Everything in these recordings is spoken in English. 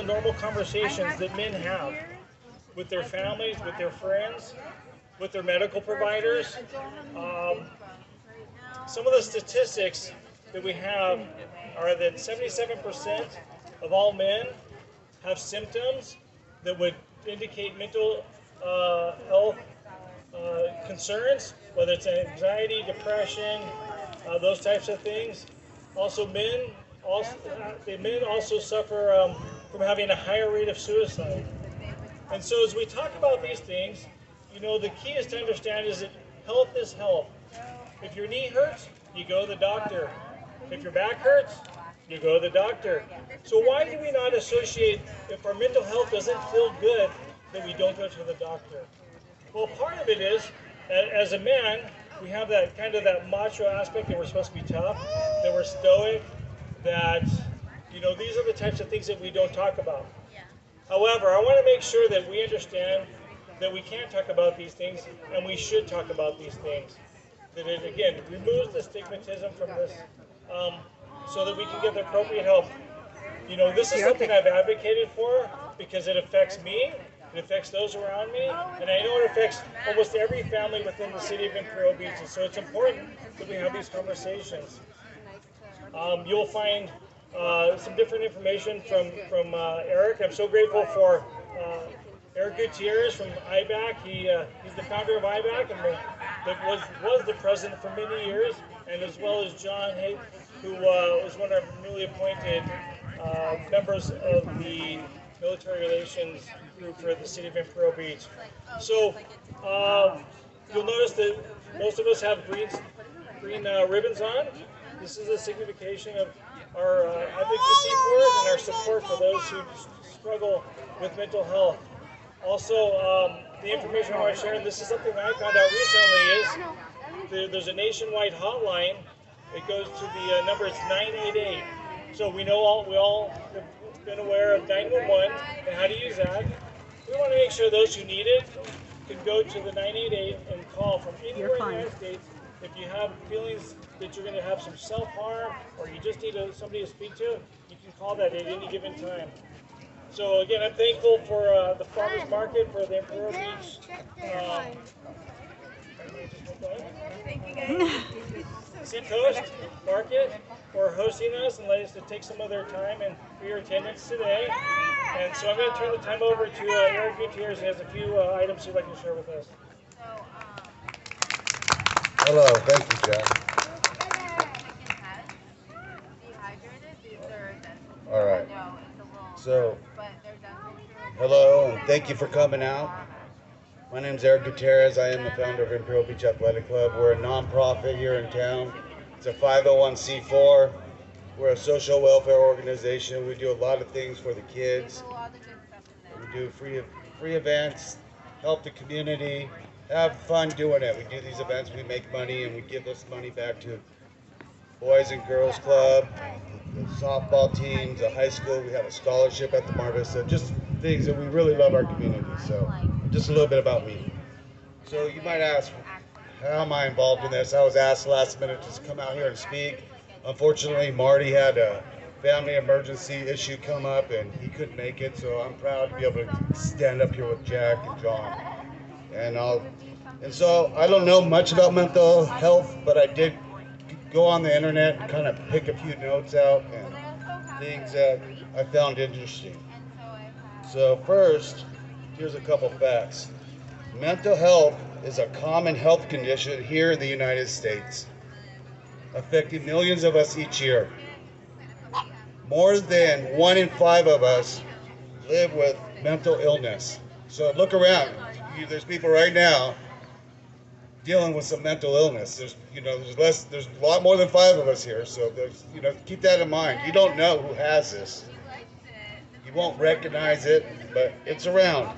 normal conversations that men have with their families, with their friends, with their medical providers. Um, some of the statistics that we have are that 77% of all men have symptoms that would indicate mental health concerns, whether it's anxiety, depression, those types of things. Also, men also suffer from having a higher rate of suicide. And so, as we talk about these things, the key is to understand is that health is health. If your knee hurts, you go to the doctor. If your back hurts, you go to the doctor. So why do we not associate, if our mental health doesn't feel good, that we don't go to the doctor? Well, part of it is, as a man, we have that kind of that macho aspect that we're supposed to be tough, that we're stoic, that, these are the types of things that we don't talk about. However, I want to make sure that we understand that we can talk about these things and we should talk about these things. That it, again, removes the stigmatism from this so that we can get the appropriate help. This is something I've advocated for because it affects me, it affects those around me, and I know it affects almost every family within the city of Imperial Beach. And so it's important that we have these conversations. You'll find some different information from Eric. I'm so grateful for Eric Gutierrez from IBAC. He's the founder of IBAC and was the president for many years, and as well as John Haight, who was one of our newly appointed members of the military relations group for the city of Imperial Beach. So you'll notice that most of us have green ribbons on. This is a signification of our advocacy for it and our support for those who struggle with mental health. Also, the information I want to share, and this is something I found out recently, is there's a nationwide hotline. It goes to the number, it's 988. So we all have been aware of 911 and how to use that. We want to make sure those who need it can go to the 988 and call from anywhere in the United States. If you have feelings that you're going to have some self-harm or you just need somebody to speak to, you can call that at any given time. So again, I'm thankful for the farmers market, for the Imperial Beach Seacoast Market for hosting us and letting us to take some of their time and for your attendance today. And so I'm going to turn the time over to Eric Gutierrez, who has a few items he'd like to share with us. Hello, thank you, Jack. All right. So, hello, and thank you for coming out. My name is Eric Gutierrez. I am the founder of Imperial Beach Athletic Club. We're a nonprofit here in town. It's a 501c4. We're a social welfare organization. We do a lot of things for the kids. We do free events, help the community, have fun doing it. We do these events, we make money, and we give this money back to Boys and Girls Club, the softball teams, the high school. We have a scholarship at the Mar Vista, just things that we really love our community. So just a little bit about me. So you might ask, how am I involved in this? I was asked last minute to come out here and speak. Unfortunately, Marty had a family emergency issue come up and he couldn't make it, so I'm proud to be able to stand up here with Jack and John. And so I don't know much about mental health, but I did go on the internet and kind of pick a few notes out and things that I found interesting. So first, here's a couple facts. Mental health is a common health condition here in the United States, affecting millions of us each year. More than 1 in 5 of us live with mental illness. So look around. There's people right now dealing with some mental illness. There's a lot more than 5 of us here. So keep that in mind. You don't know who has this. You won't recognize it, but it's around.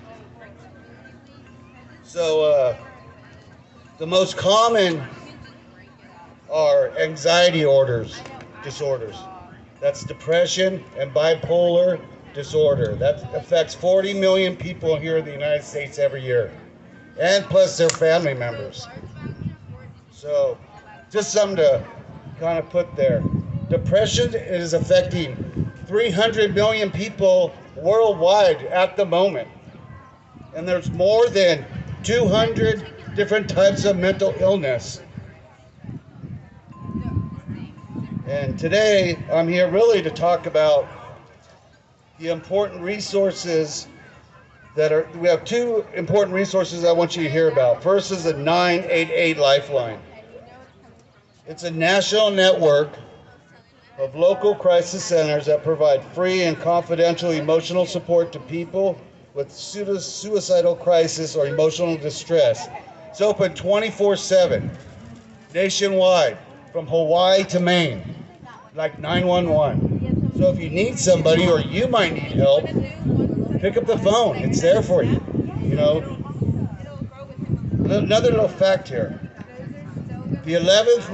So the most common are anxiety disorders. That's depression and bipolar disorder. That affects 40 million people here in the United States every year, and plus their family members. So just something to kind of put there. Depression is affecting 300 million people worldwide at the moment. And there's more than 200 different types of mental illness. And today, I'm here really to talk about the important resources we have two important resources I want you to hear about. First is the 988 Lifeline. It's a national network of local crisis centers that provide free and confidential emotional support to people with suicidal crisis or emotional distress. It's open 24/7, nationwide, from Hawaii to Maine, like 911. So if you need somebody or you might need help, pick up the phone. It's there for you. You know. Another little fact here. The 11th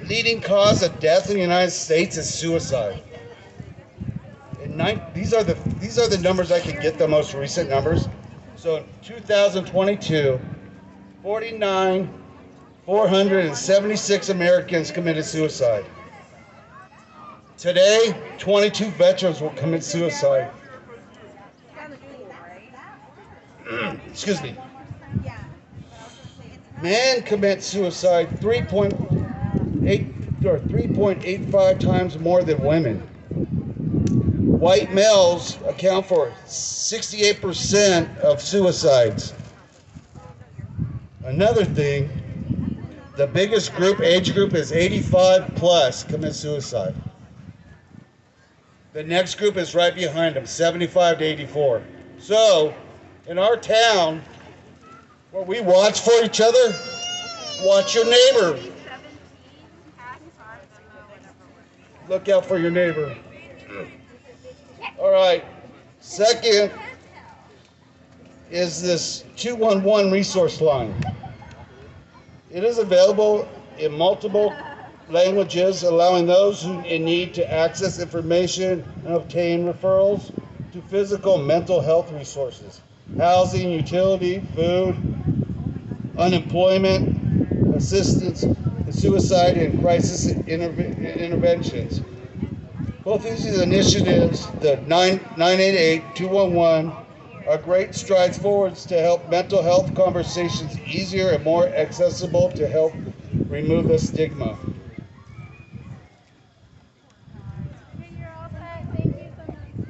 leading cause of death in the United States is suicide. These are the numbers I could get, the most recent numbers. So in 2022, 476 Americans committed suicide. Today, 22 veterans will commit suicide. Excuse me. Men commit suicide 3.85 times more than women. White males account for 68% of suicides. Another thing, the biggest age group is 85 plus commit suicide. The next group is right behind them, 75 to 84. So, in our town, where we watch for each other, watch your neighbor. Look out for your neighbor. All right. Second is this 211 resource line. It is available in multiple languages, allowing those who in need to access information and obtain referrals to physical and mental health resources, housing, utility, food, unemployment, assistance, suicide, and crisis interventions. Both of these initiatives, the 988, 211, are great strides forwards to help mental health conversations easier and more accessible to help remove the stigma.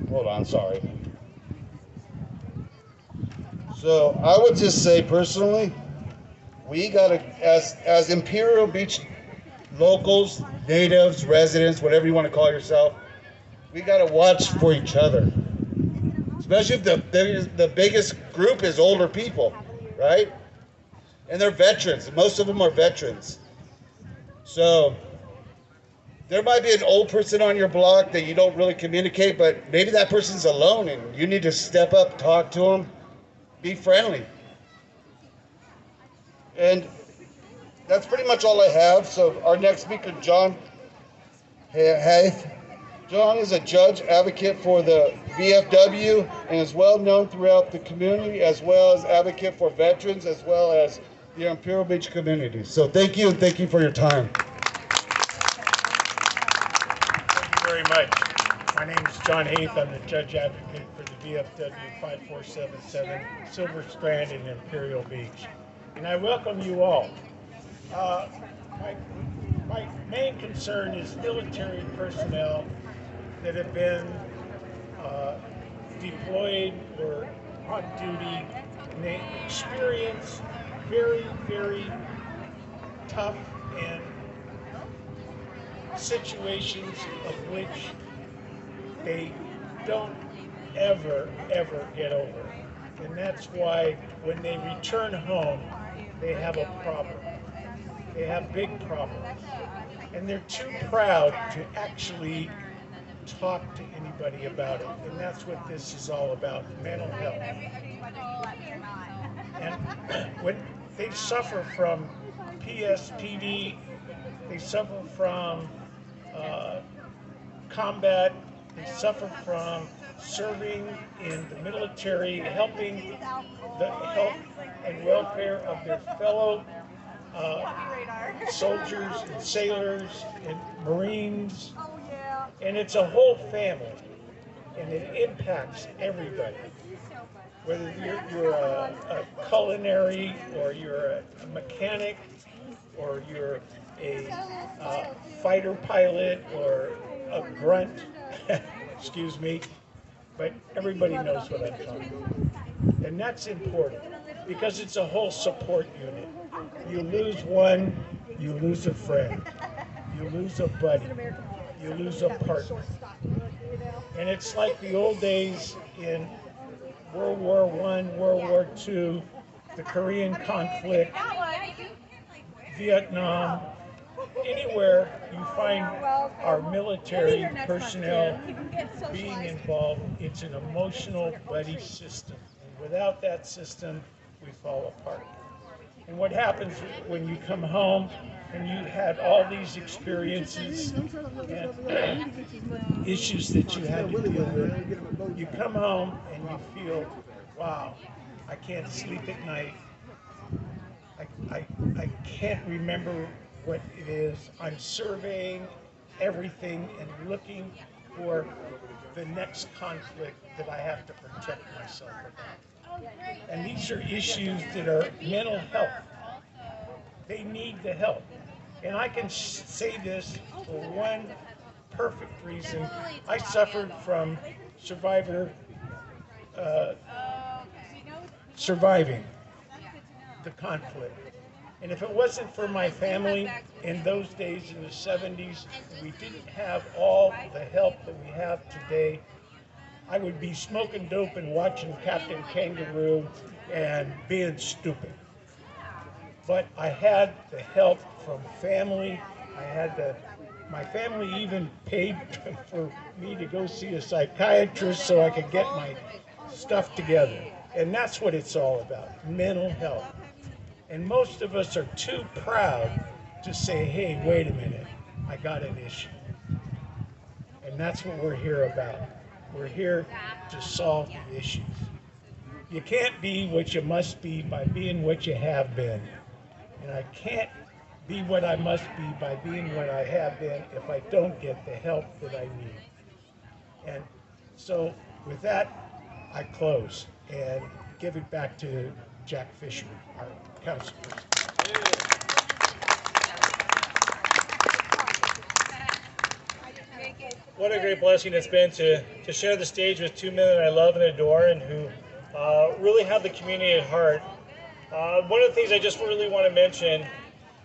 Hold on, sorry. So I would just say personally, we gotta, as Imperial Beach locals, natives, residents, whatever you want to call yourself, we gotta watch for each other. Especially if the biggest group is older people, right? And they're veterans. Most of them are veterans. So there might be an old person on your block that you don't really communicate, but maybe that person's alone and you need to step up, talk to them, be friendly. And that's pretty much all I have. So our next speaker, John Haith. John is a judge advocate for the VFW and is well known throughout the community, as well as advocate for veterans, as well as the Imperial Beach community. So thank you, and thank you for your time. Thank you very much. My name is John Haith. I'm the judge advocate for the VFW 5477 Silver Strand in Imperial Beach. And I welcome you all. My main concern is military personnel that have been deployed or on duty, and they experience very, very tough and situations of which they don't ever get over. And that's why when they return home, they have a problem. They have big problems. And they're too proud to actually talk to anybody about it. And that's what this is all about, mental health. And when they suffer from PSPD, they suffer from combat, they suffer from serving in the military, helping the health and welfare of their fellow soldiers and sailors and Marines, and it's a whole family. and it impacts everybody. Whether you're a culinary, or you're a mechanic, or you're a fighter pilot, or a grunt, excuse me, but everybody knows what I'm talking about. And that's important because it's a whole support unit. You lose one, you lose a friend, you lose a buddy, you lose a partner. And it's like the old days in World War I, World War II, the Korean conflict, Vietnam, anywhere you find our military personnel being involved, it's an emotional buddy system. And without that system, we fall apart. And what happens when you come home and you had all these experiences and issues that you had to deal with, you come home and you feel, wow, I can't sleep at night. I can't remember what it is. I'm surveying everything and looking for the next conflict that I have to protect myself about. And these are issues that are mental health. They need the help. And I can say this for one perfect reason. I suffered from surviving the conflict. And if it wasn't for my family in those days in the 70s, we didn't have all the help that we have today. I would be smoking dope and watching Captain Kangaroo and being stupid. But I had the help from family. My family even paid for me to go see a psychiatrist so I could get my stuff together. And that's what it's all about, mental health. And most of us are too proud to say, hey, wait a minute, I got an issue. And that's what we're here about. We're here to solve the issues. You can't be what you must be by being what you have been. And I can't be what I must be by being what I have been if I don't get the help that I need. And so with that, I close and give it back to Jack Fisher, our council person. What a great blessing it's been to share the stage with two men that I love and adore and who really have the community at heart. One of the things I just really want to mention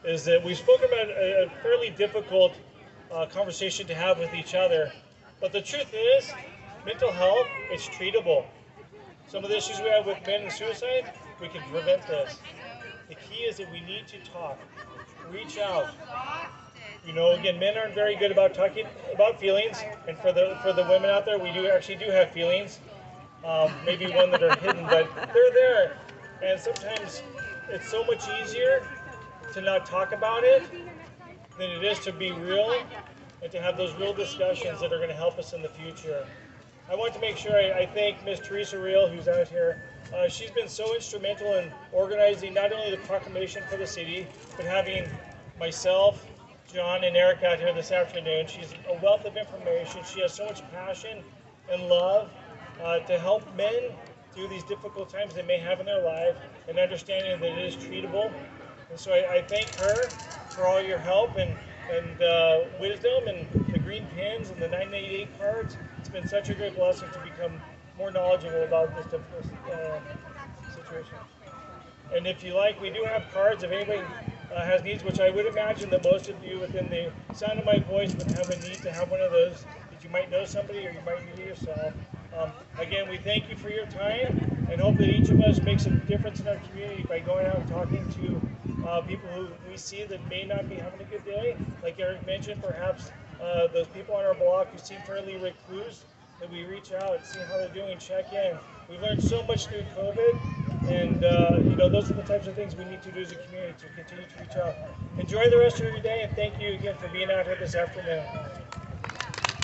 is that we've spoken about a fairly difficult conversation to have with each other, but the truth is, mental health is treatable. Some of the issues we have with men and suicide, we can prevent this. The key is that we need to talk, reach out. You know, again, men aren't very good about talking about feelings, and for the women out there, we do have feelings. Maybe one that are hidden, but they're there. And sometimes it's so much easier to not talk about it than it is to be real and to have those real discussions that are going to help us in the future. I want to make sure I thank Ms. Teresa Reel, who's out here. She's been so instrumental in organizing not only the proclamation for the city, but having myself, John, and Eric out here this afternoon. She's a wealth of information. She has so much passion and love to help men through these difficult times they may have in their life, and understanding that it is treatable. And so I thank her for all your help and wisdom and the green pins and the 988 cards. It's been such a great blessing to become more knowledgeable about this difficult situation. And if you like, we do have cards. If anybody has needs, which I would imagine that most of you within the sound of my voice would have a need to have one of those, that you might know somebody or you might need it yourself. Again, we thank you for your time and hope that each of us makes a difference in our community by going out and talking to people who we see that may not be having a good day. Like Eric mentioned, perhaps those people on our block who seem fairly recluse, that we reach out and see how they're doing, check in. We've learned so much through COVID, and those are the types of things we need to do as a community to continue to reach out. Enjoy the rest of your day, and thank you again for being out here this afternoon.